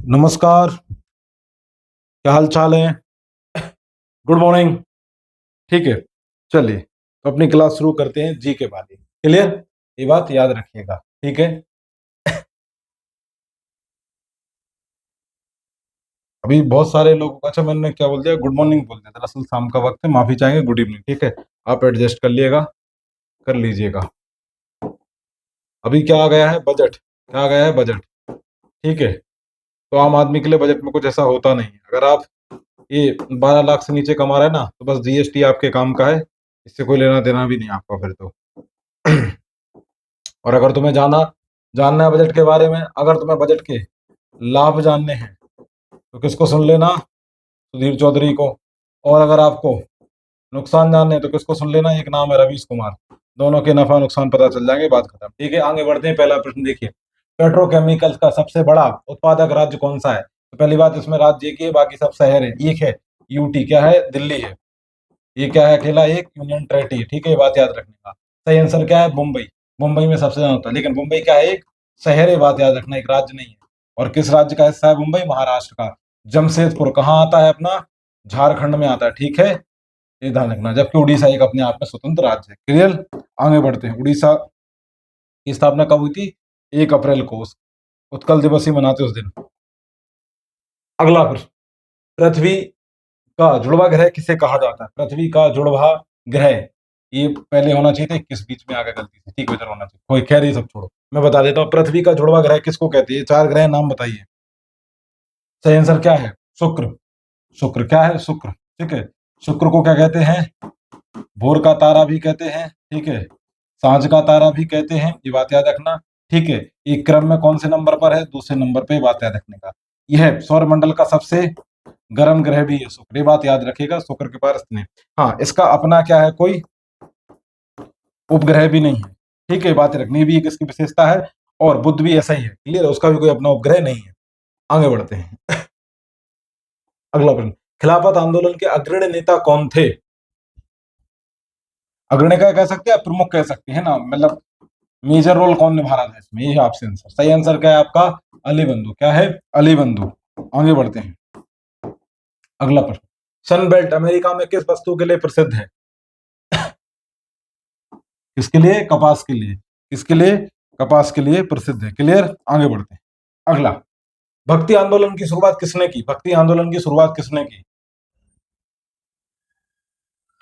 नमस्कार। क्या हाल चाल है? Good morning. ठीक है, चलिए तो अपनी क्लास शुरू करते हैं जी के वाली। क्लियर? ये बात याद रखिएगा, ठीक है। अभी बहुत सारे लोग, अच्छा मैंने क्या बोल दिया, गुड मॉर्निंग बोल दिया, दरअसल शाम का वक्त है, माफी चाहेंगे, गुड इवनिंग, ठीक है। आप एडजस्ट कर लिएगा, कर लीजिएगा। अभी क्या आ गया है? बजट। क्या आ गया है? बजट। ठीक है, तो आम आदमी के लिए बजट में कुछ ऐसा होता नहीं है। अगर आप ये 12 लाख से नीचे कमा रहे हैं ना, तो बस जीएसटी आपके काम का है, इससे कोई लेना देना भी नहीं आपका फिर तो। और अगर तुम्हें जानना है बजट के बारे में, अगर तुम्हें बजट के लाभ जानने हैं तो किसको सुन लेना? सुधीर चौधरी को। और अगर आपको नुकसान जानने हैं तो किसको सुन लेना? एक नाम है रवीश कुमार। दोनों के नफा नुकसान पता चल जाएंगे, बात खत्म। ठीक है, आगे बढ़ते हैं। पहला प्रश्न देखिए, पेट्रोकेमिकल्स का सबसे बड़ा उत्पादक राज्य कौन सा है? तो पहली बात, इसमें राज्य एक ही है, बाकी सब शहर है। एक है यूटी, क्या है? दिल्ली है। ये क्या है? अकेला एक यूनियन टेरिटरी है, ठीक है, ये बात याद रखने का। सही आंसर क्या है? मुंबई। मुंबई में सबसे ज्यादा होता है, लेकिन मुंबई क्या है? एक शहर है, बात याद रखना, एक राज्य नहीं है। और किस राज्य का हिस्सा है मुंबई? महाराष्ट्र का। जमशेदपुर कहाँ आता है अपना? झारखंड में आता है, ठीक है, ये ध्यान रखना। जबकि उड़ीसा एक अपने आप में स्वतंत्र राज्य है। क्लियर? आगे बढ़ते हैं। उड़ीसा की स्थापना कब हुई थी? 1 अप्रैल को। उत्कल दिवस ही मनाते उस दिन। अगला प्रश्न, पृथ्वी का जुड़वा ग्रह किसे कहा जाता है? पृथ्वी का जुड़वा ग्रह, ये पहले होना चाहिए था, 21 बीच में आ गया गलती से, ठीक है, इधर होना चाहिए, कोई खैर ये सब छोड़ो, मैं बता देता हूँ। पृथ्वी का जुड़वा ग्रह किसको कहते हैं? 4 ग्रह नाम बताइए। सही आंसर क्या है? शुक्र। शुक्र क्या है? शुक्र, ठीक है। शुक्र को क्या कहते हैं? भोर का तारा भी कहते हैं, ठीक है, सांझ का तारा भी कहते हैं, ये बात याद रखना, ठीक है। ये क्रम में कौन से नंबर पर है? दूसरे नंबर पे, बात याद रखने का। यह सौरमंडल का सबसे गर्म ग्रह भी है शुक्र, ये बात याद रखिएगा, शुक्र के पास नहीं। हाँ, इसका अपना क्या है? कोई उपग्रह भी नहीं है, ठीक है, बात रखनी भी एक इसकी विशेषता है। और बुध भी ऐसा ही है, क्लियर है, उसका भी कोई अपना उपग्रह नहीं है। आगे बढ़ते हैं। अगला प्रश्न, खिलाफत आंदोलन के अग्रणी नेता कौन थे? अग्रणी का कह सकते हैं, प्रमुख कह सकते हैं ना, मतलब मेजर रोल कौन निभा रहा था इसमें, ये है आपसे आंसर। सही आंसर क्या है आपका? अली बंधु। क्या है? अली बंधु। आगे बढ़ते हैं। अगला प्रश्न, सन बेल्ट अमेरिका में किस वस्तु के लिए प्रसिद्ध है? किसके लिए? कपास के लिए। किसके लिए? कपास के लिए प्रसिद्ध है। क्लियर? आगे बढ़ते हैं। अगला, भक्ति आंदोलन की शुरुआत किसने की? भक्ति आंदोलन की शुरुआत किसने की?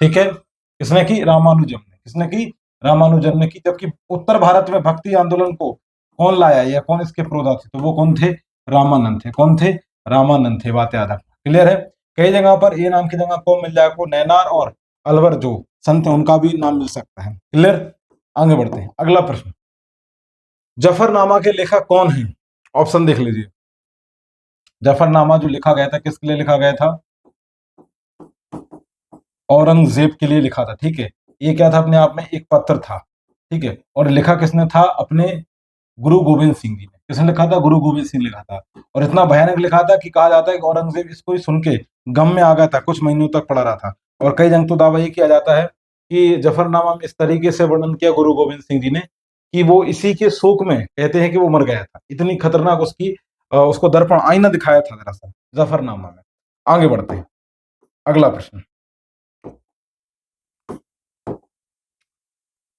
ठीक है, किसने की? रामानुजम ने। किसने की? रामानुजन ने की। जबकि उत्तर भारत में भक्ति आंदोलन को कौन लाया या कौन इसके प्रोदा थे? तो वो कौन थे? रामानंद थे। कौन थे? रामानंद थे, बात याद रखना। क्लियर है? कई जगह पर ए नाम की जगह को मिल जाए, को नैनार और अलवर जो संत है उनका भी नाम मिल सकता है। क्लियर? आगे बढ़ते हैं। अगला प्रश्न, जफरनामा के लेखक कौन है? ऑप्शन देख लीजिए। जफरनामा जो लिखा गया था, किसके लिए लिखा गया था? औरंगजेब के लिए लिखा था, ठीक है। ये क्या था? अपने आप में एक पत्र था, ठीक है। और लिखा किसने था? अपने गुरु गोविंद सिंह जी ने। किसने लिखा था? गुरु गोविंद सिंह लिखा था। और इतना भयानक लिखा था कि कहा जाता है कि औरंगजेब इसको ही सुन के गम में आ गया था, कुछ महीनों तक पढ़ा रहा था। और कई जगह तो दावा ये किया जाता है कि जफरनामा में इस तरीके से वर्णन किया गुरु गोविंद सिंह जी ने कि वो इसी के शोक में कहते हैं कि वो मर गया था। इतनी खतरनाक उसकी उसको दर्पण आईना दिखाया था दरअसल जफरनामा में। आगे बढ़ते हैं। अगला प्रश्न,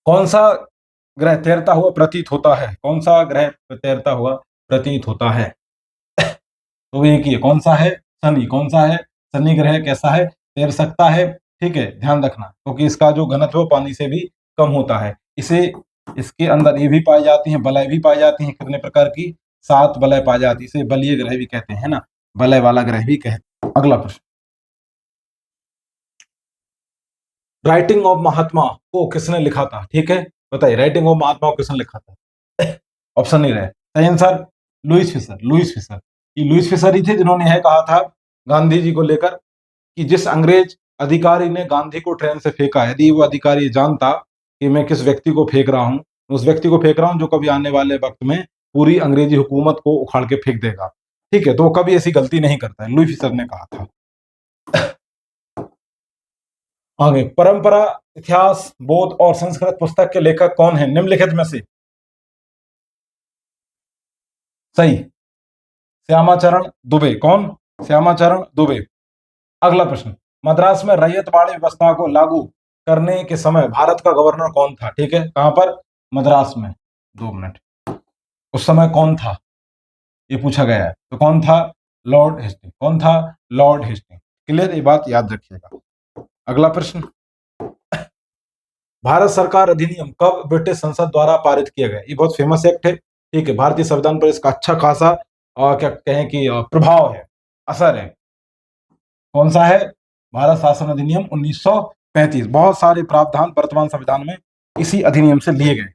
कौन सा ग्रह तैरता हुआ प्रतीत होता है? कौन सा ग्रह तैरता हुआ प्रतीत होता है? तो एक ही है, कौन सा है? शनि। कौन सा है? शनि ग्रह कैसा है? तैर सकता है, ठीक है, ध्यान रखना, क्योंकि इसका जो घनत्व है पानी से भी कम होता है। इसे इसके अंदर ये भी पाई जाती है, बलय भी पाई जाती है, कितने प्रकार की? 7 बलय पाई जाती है, इसे बलीय ग्रह भी कहते हैं ना, बलय वाला ग्रह भी कहते हैं। अगला प्रश्न, राइटिंग ऑफ महात्मा को किसने लिखा था? ठीक है, बताइए, राइटिंग ऑफ महात्मा को किसने लिखा था? ऑप्शन नहीं रहे। सही answer Louis Fischer. Louis Fischer, ये लुइस फिशर ही थे जिन्होंने यह कहा था गांधी जी को लेकर कि जिस अंग्रेज अधिकारी ने गांधी को ट्रेन से फेंका, यदि वो अधिकारी जानता कि मैं किस व्यक्ति को फेंक रहा हूं, उस व्यक्ति को फेंक रहा हूं जो कभी आने वाले वक्त में पूरी अंग्रेजी हुकूमत को उखाड़ के फेंक देगा, ठीक है, तो वो कभी ऐसी गलती नहीं करता है, लुई फिशर ने कहा था। आगे, परंपरा, इतिहास, बोध और संस्कृत पुस्तक के लेखक कौन है निम्नलिखित में से? सही, श्यामाचरण दुबे। कौन? श्यामाचरण दुबे। अगला प्रश्न, मद्रास में रैयतवाड़ी व्यवस्था को लागू करने के समय भारत का गवर्नर कौन था? ठीक है, कहां पर? मद्रास में। 2 मिनट। उस समय कौन था ये पूछा गया है, तो कौन था? Lord Hastings. कौन था? Lord Hasting. क्लियर, ये बात याद रखिएगा। अगला प्रश्न, भारत सरकार अधिनियम कब ब्रिटिश संसद द्वारा पारित किया गया? ये बहुत फेमस एक्ट है, ठीक है। भारतीय संविधान पर इसका अच्छा खासा क्या कहें कि प्रभाव है, असर है। कौन सा है? भारत शासन अधिनियम 1935। बहुत सारे प्रावधान वर्तमान संविधान में इसी अधिनियम से लिए गए।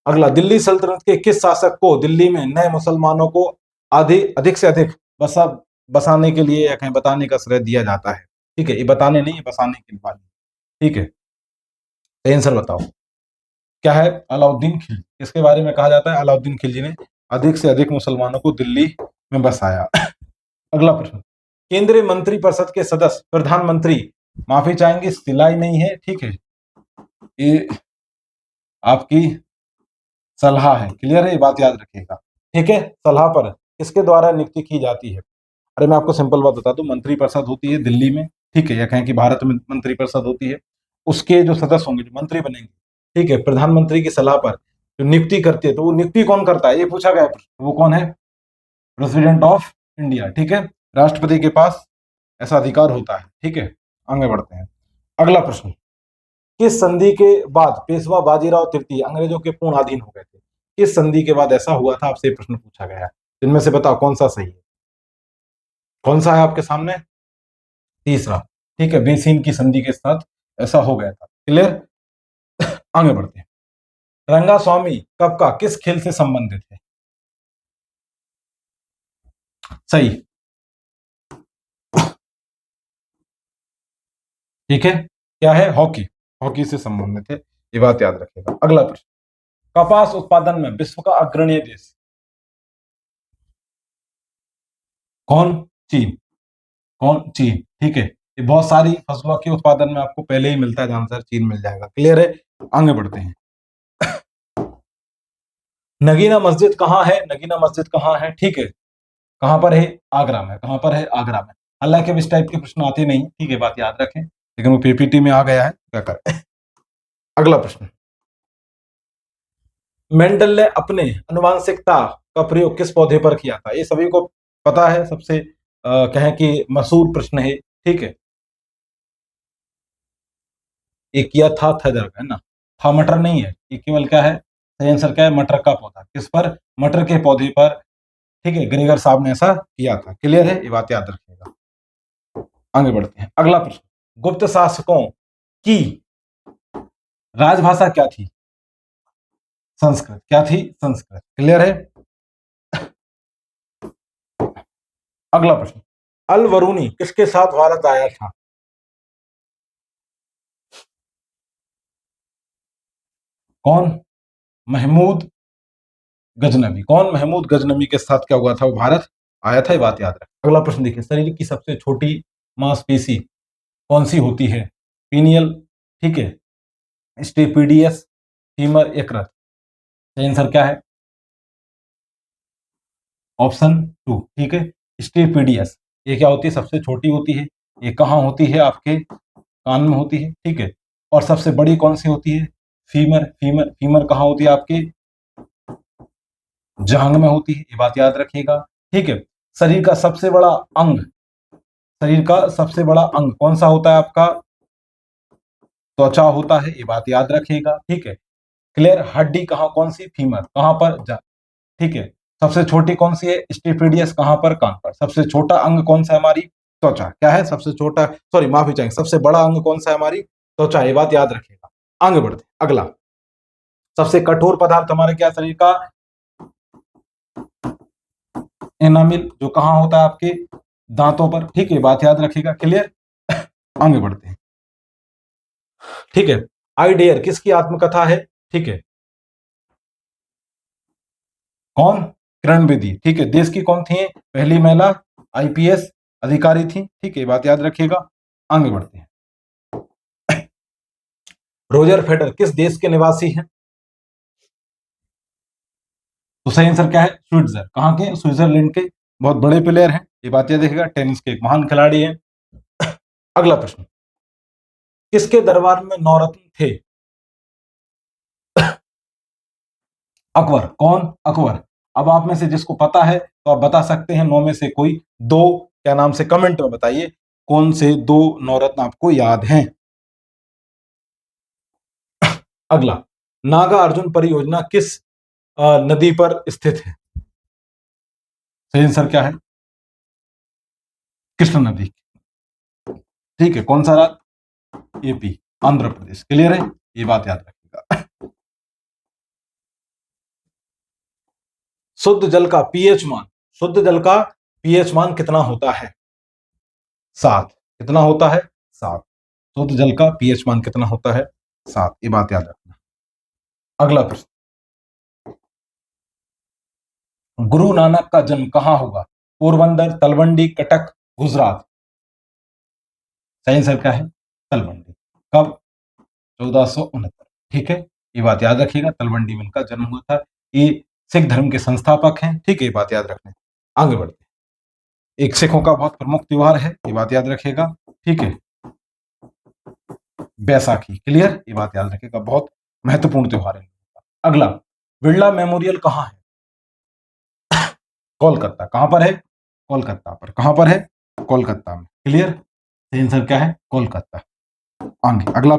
अगला, दिल्ली सल्तनत के किस शासक को दिल्ली में नए मुसलमानों को अधिक से अधिक बसाने के लिए या कहीं बताने का श्रेय दिया जाता है? ठीक है, ये बताने नहीं, ये बसाने के लिए। ठीक है, आंसर बताओ क्या है? अलाउद्दीन खिलजी। किसके बारे में कहा जाता है? अलाउद्दीन खिलजी ने अधिक से अधिक मुसलमानों को दिल्ली में बसाया। अगला प्रश्न, केंद्रीय मंत्रिपरिषद के सदस्य प्रधानमंत्री, माफी चाहेंगे सिलाई नहीं है, ठीक है, ये आपकी सलाह है। क्लियर है, ये बात याद रखिएगा। ठीक है, सलाह पर किसके द्वारा नियुक्ति की जाती है? अरे मैं आपको सिंपल बात बता दूं, मंत्रिपरिषद होती है दिल्ली में, ठीक है, या कहें कि भारत में मंत्रिपरिषद होती है। उसके जो सदस्य होंगे, जो मंत्री बनेंगे, ठीक है, प्रधानमंत्री की सलाह पर जो नियुक्ति करती है, तो वो नियुक्ति कौन करता है? ये पूछा गया प्रश्न। वो कौन है? President of India. ठीक है, राष्ट्रपति के पास ऐसा अधिकार होता है। ठीक है, आगे बढ़ते हैं। अगला प्रश्न, किस संधि के बाद पेशवा बाजीराव तृतीय अंग्रेजों के पूर्ण अधीन हो गए थे? किस संधि के बाद ऐसा हुआ था? आपसे प्रश्न पूछा गया है। इनमें से बताओ कौन सा सही है? कौन सा है आपके सामने? तीसरा। ठीक है, बेसिन की संधि के साथ ऐसा हो गया था। क्लियर, आगे बढ़ते हैं। रंगा स्वामी कब का किस खेल से संबंधित है? सही। ठीक है, क्या है? हॉकी। हॉकी से संबंधित है, ये बात याद रखिएगा। अगला प्रश्न, कपास उत्पादन में विश्व का अग्रणी देश कौन? चीन। कौन? चीन। ठीक है, ये बहुत सारी फसलों के उत्पादन में आपको पहले ही मिलता है, आंसर चीन मिल जाएगा। क्लियर है, आगे बढ़ते हैं। नगीना मस्जिद कहाँ है? नगीना मस्जिद कहाँ है? ठीक है, कहां पर है? आगरा में। कहां पर है? आगरा में। हालांकि अब इस टाइप के प्रश्न आते नहीं, ठीक है, बात याद रखें, लेकिन वो पीपीटी में आ गया है, क्या करें। अगला प्रश्न, मेंडल ने अपने अनुवांशिकता का प्रयोग किस पौधे पर किया था? ये सभी को पता है, सबसे कहें कि मशहूर प्रश्न है। ठीक है, ये किया था थदर है ना, था मटर नहीं है, ये केवल क्या है? सही आंसर क्या है? मटर का पौधा। किस पर? मटर के पौधे पर। ठीक है, ग्रेगर साहब ने ऐसा किया था। क्लियर है, ये बात याद रखिएगा। आगे बढ़ते हैं। अगला प्रश्न, गुप्त शासकों की राजभाषा क्या थी? संस्कृत। क्या थी? संस्कृत। क्लियर है। अगला प्रश्न, अल बरूनी किसके साथ भारत आया था? कौन? महमूद गजनबी। कौन? महमूद गजनबी के साथ क्या हुआ था? वो भारत आया था, ये बात याद रखें। अगला प्रश्न देखिए, शरीर की सबसे छोटी मांसपेशी कौन सी होती है? पीनियल, ठीक है, स्टेपिडियस, फीमर, यकृत। आंसर क्या है? ऑप्शन 2। ठीक है, स्टेपिडियस। ये क्या होती है? सबसे छोटी होती है। ये कहाँ होती है? आपके कान में होती है। ठीक है, और सबसे बड़ी कौन सी होती है? फीमर। फीमर, फीमर कहाँ होती है? आपके जांग में होती है, ये बात याद रखिएगा। ठीक है, शरीर का सबसे बड़ा अंग, शरीर का सबसे बड़ा अंग कौन सा होता है आपका? त्वचा होता है, ये बात याद रखिएगा। ठीक है, क्लियर। हड्डी कहाँ? कौन सी? फीमर। कहां पर? ठीक है, सबसे छोटी कौन सी है? स्टेपिडियस। कहां पर? कान पर। सबसे छोटा अंग कौन सा है? हमारी त्वचा। क्या है सबसे छोटा? सॉरी, माफी चाहेंगे, सबसे बड़ा अंग कौन सा है? हमारी त्वचा। ये बात याद रखिएगा। आगे बढ़ते, अगला, सबसे कठोर पदार्थ हमारे क्या शरीर का? एनामिल, जो कहां होता है? आपके दांतों पर। ठीक है, बात याद रखिएगा। क्लियर, आगे बढ़ते हैं। ठीक है, आई डेयर किसकी आत्मकथा है? ठीक है, कौन? किरण बेदी। ठीक है, देश की कौन थी? पहली महिला आईपीएस अधिकारी थी। ठीक है, बात याद रखिएगा। आगे बढ़ते हैं। रोजर फेडर किस देश के निवासी हैं? तो सही आंसर क्या है? स्विट्जर। कहाँ के? स्विट्जरलैंड के। बहुत बड़े प्लेयर हैं, ये बात याद रखिएगा। टेनिस के एक महान खिलाड़ी हैं। अगला प्रश्न, किसके दरबार में नौरत्न थे? अकबर। कौन? अकबर। अब आप में से जिसको पता है तो आप बता सकते हैं, 9 में से कोई दो क्या नाम से कमेंट में बताइए, कौन से दो नवरत्न आपको याद हैं। अगला, नागा अर्जुन परियोजना किस नदी पर स्थित है? सही आंसर क्या है? कृष्ण नदी। ठीक है, कौन सा राज्य? एपी, आंध्र प्रदेश। क्लियर है, ये बात याद रखिएगा। शुद्ध जल का पीएच मान, शुद्ध जल का पीएच मान कितना होता है? 7। कितना होता है? 7। शुद्ध जल का पीएच मान कितना होता है? 7। ये बात याद रखना। अगला प्रश्न, गुरु नानक का जन्म कहां हुआ? पोरबंदर, तलवंडी, कटक, गुजरात। सही आंसर क्या है? तलवंडी। कब? 1469। ठीक है, ये बात याद रखिएगा, तलवंडी में इनका जन्म हुआ था। ये सिख धर्म के संस्थापक हैं। ठीक है, ये बात याद रखना। आगे बढ़ते, एक सिखों का बहुत प्रमुख त्योहार है, ये बात याद रखिएगा। ठीक है, बैसाखी। क्लियर, ये बात याद रखिएगा, बहुत महत्वपूर्ण त्योहार है। अगला, बिरला मेमोरियल कहां है? कोलकाता। कहां पर है? कोलकाता पर। कहां पर है? कोलकाता में। क्लियर, आंसर क्या है? कोलकाता। आगे अगला